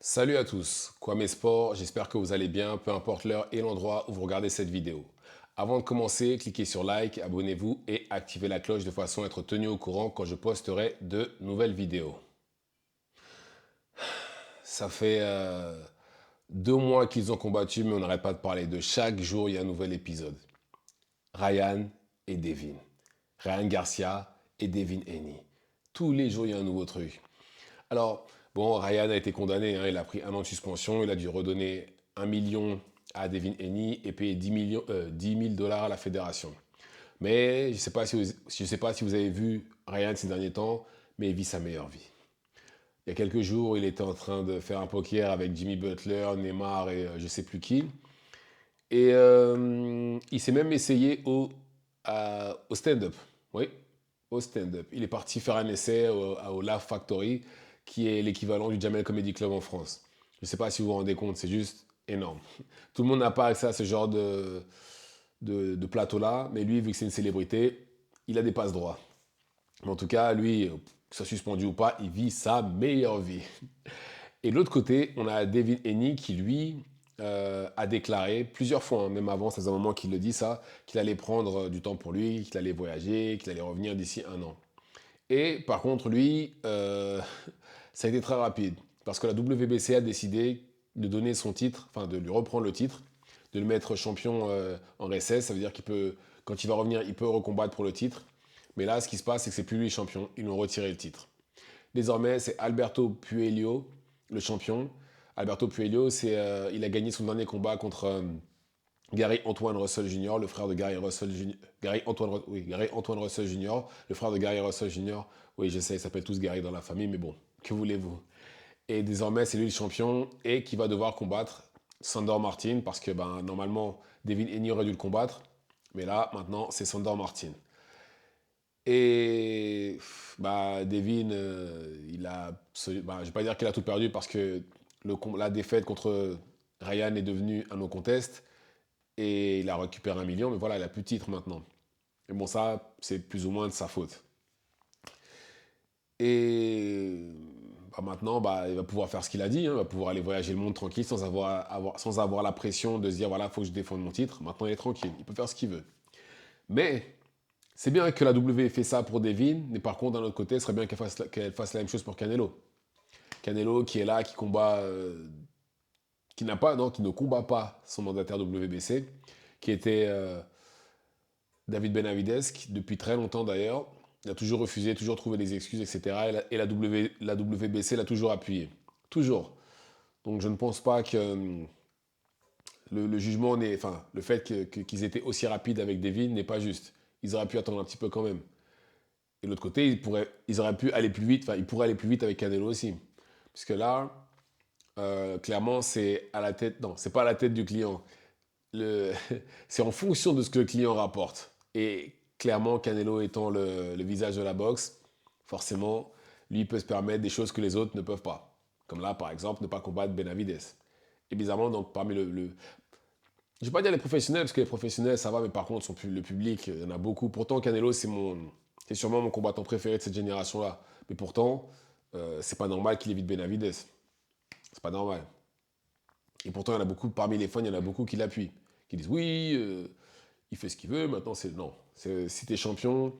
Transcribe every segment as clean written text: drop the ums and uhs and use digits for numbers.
Salut à tous, Kwame Sport, j'espère que vous allez bien, peu importe l'heure et l'endroit où vous regardez cette vidéo. Avant de commencer, cliquez sur like, abonnez-vous et activez la cloche de façon à être tenu au courant quand je posterai de nouvelles vidéos. Ça fait 2 mois qu'ils ont combattu, mais on n'arrête pas de parler de chaque jour, il y a un nouvel épisode. Ryan et Devin. Ryan Garcia et Devin Haney. Tous les jours, il y a un nouveau truc. Alors, bon, Ryan a été condamné, hein, il a pris 1 an de suspension, il a dû redonner 1 million à Devin Haney et payer 10 000 dollars à la fédération. Mais je ne sais pas si vous avez vu Ryan ces derniers temps, mais il vit sa meilleure vie. Il y a quelques jours, il était en train de faire un poker avec Jimmy Butler, Neymar et je ne sais plus qui. Et il s'est même essayé au stand-up. Oui, au stand-up. Il est parti faire un essai au Laugh Factory, qui est l'équivalent du Jamel Comedy Club en France. Je ne sais pas si vous vous rendez compte, c'est juste énorme. Tout le monde n'a pas accès à ce genre de plateau-là, mais lui, vu que c'est une célébrité, il a des passe-droits. Mais en tout cas, lui, que soit suspendu ou pas, il vit sa meilleure vie. Et de l'autre côté, on a David Haney qui, lui, a déclaré plusieurs fois, hein, même avant, ça faisait un moment qu'il le dit ça, qu'il allait prendre du temps pour lui, qu'il allait voyager, qu'il allait revenir d'ici 1 an. Et par contre, lui, ça a été très rapide, parce que la WBC a décidé de donner son titre, enfin de lui reprendre le titre, de le mettre champion en RSS, ça veut dire qu'il peut, quand il va revenir, il peut recombattre pour le titre. Mais là, ce qui se passe, c'est que c'est plus lui champion, ils lui ont retiré le titre. Désormais, c'est Alberto Puello, le champion. Alberto Puello, il a gagné son dernier combat contre Gary Antoine Russell Jr., le frère de Gary Russell Jr. Gary Antoine Russell Jr., le frère de Gary Russell Jr. Oui, je sais, ils s'appellent tous Gary dans la famille, mais bon, que voulez-vous? Et désormais, c'est lui le champion et qui va devoir combattre Sandor Martin parce que ben, normalement, Devin Haney aurait dû le combattre. Mais là, maintenant, c'est Sandor Martin. Et bah, Devin, je vais pas dire qu'il a tout perdu parce que la défaite contre Ryan est devenue un no contest et il a récupéré 1 million, mais voilà, il a plus de titre maintenant. Et bon, ça, c'est plus ou moins de sa faute. Et bah, maintenant, bah, il va pouvoir faire ce qu'il a dit, hein, il va pouvoir aller voyager le monde tranquille sans avoir la pression de se dire, voilà, il faut que je défende mon titre. Maintenant, il est tranquille, il peut faire ce qu'il veut. Mais c'est bien que la W ait fait ça pour Devin, mais par contre, d'un autre côté, ce serait bien qu'elle fasse la même chose pour Canelo. Canelo qui est là, qui combat, qui n'a pas, non, qui ne combat pas son mandataire WBC, qui était David Benavidez, qui, depuis très longtemps d'ailleurs, il a toujours refusé, toujours trouvé des excuses, etc. La WBC l'a toujours appuyé. Toujours. Donc je ne pense pas que le jugement n'est. Enfin, le fait qu'ils étaient aussi rapides avec Devin n'est pas juste. Ils auraient pu attendre un petit peu quand même. Et de l'autre côté, ils auraient pu aller plus vite, enfin, ils pourraient aller plus vite avec Canelo aussi. Puisque là, clairement, c'est à la tête. Non, c'est pas à la tête du client. Le, c'est en fonction de ce que le client rapporte. Et clairement, Canelo étant le visage de la boxe, forcément, lui peut se permettre des choses que les autres ne peuvent pas. Comme là, par exemple, ne pas combattre Benavides. Et bizarrement, donc, parmi je ne vais pas dire les professionnels, parce que les professionnels, ça va, mais par contre, le public, il y en a beaucoup. Pourtant, Canelo, c'est sûrement mon combattant préféré de cette génération-là. Mais pourtant, c'est pas normal qu'il évite Benavides. C'est pas normal. Et pourtant, il y en a beaucoup, parmi les fans, il y en a beaucoup qui l'appuient. Qui disent oui, il fait ce qu'il veut, maintenant c'est. Non. Si t'es champion,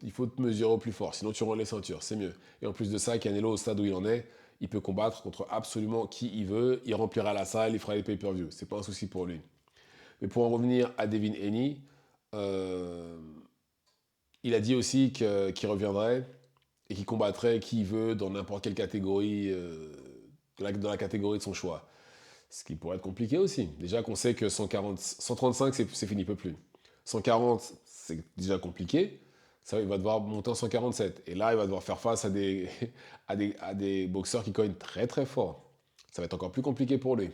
il faut te mesurer au plus fort, sinon tu rends les ceintures, c'est mieux. Et en plus de ça, Canelo, au stade où il en est, il peut combattre contre absolument qui il veut, il remplira la salle, il fera les pay-per-view, c'est pas un souci pour lui. Mais pour en revenir à Devin Haney, euh, il a dit aussi qu'il reviendrait et qu'il combattrait qui il veut dans n'importe quelle catégorie, dans la catégorie de son choix. Ce qui pourrait être compliqué aussi. Déjà qu'on sait que 140, 135, c'est fini, il peut plus. 140, c'est déjà compliqué. Ça, il va devoir monter en 147. Et là, il va devoir faire face à des boxeurs qui cognent très très fort. Ça va être encore plus compliqué pour lui.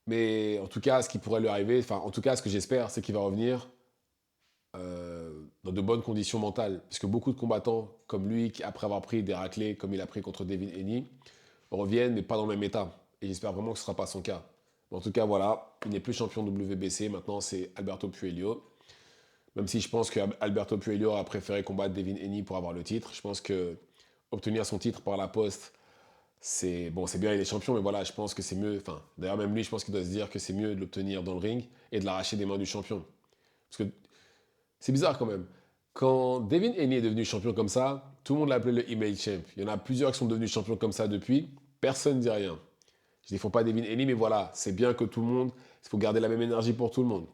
Mais en tout cas, ce qui pourrait lui arriver, enfin, en tout cas, ce que j'espère, c'est qu'il va revenir dans de bonnes conditions mentales. Parce que beaucoup de combattants comme lui, qui, après avoir pris des raclés, comme il a pris contre Devin Haney, reviennent, mais pas dans le même état. Et j'espère vraiment que ce ne sera pas son cas. Mais en tout cas, voilà, il n'est plus champion WBC, maintenant c'est Alberto Puello. Même si je pense que Alberto Puello a préféré combattre Devin Haney pour avoir le titre, je pense que obtenir son titre par la poste, c'est bon, c'est bien, il est champion, mais voilà, je pense que c'est mieux. Enfin, d'ailleurs, même lui, je pense qu'il doit se dire que c'est mieux de l'obtenir dans le ring et de l'arracher des mains du champion. Parce que c'est bizarre quand même. Quand Devin Haney est devenu champion comme ça, tout le monde l'a appelé le email champ. Il y en a plusieurs qui sont devenus champions comme ça depuis. Personne ne dit rien. Je ne défends pas Devin Haney, mais voilà, c'est bien que tout le monde, il faut garder la même énergie pour tout le monde.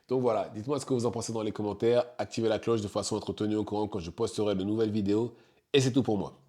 Donc voilà, dites-moi ce que vous en pensez dans les commentaires. Activez la cloche de façon à être tenu au courant quand je posterai de nouvelles vidéos. Et c'est tout pour moi.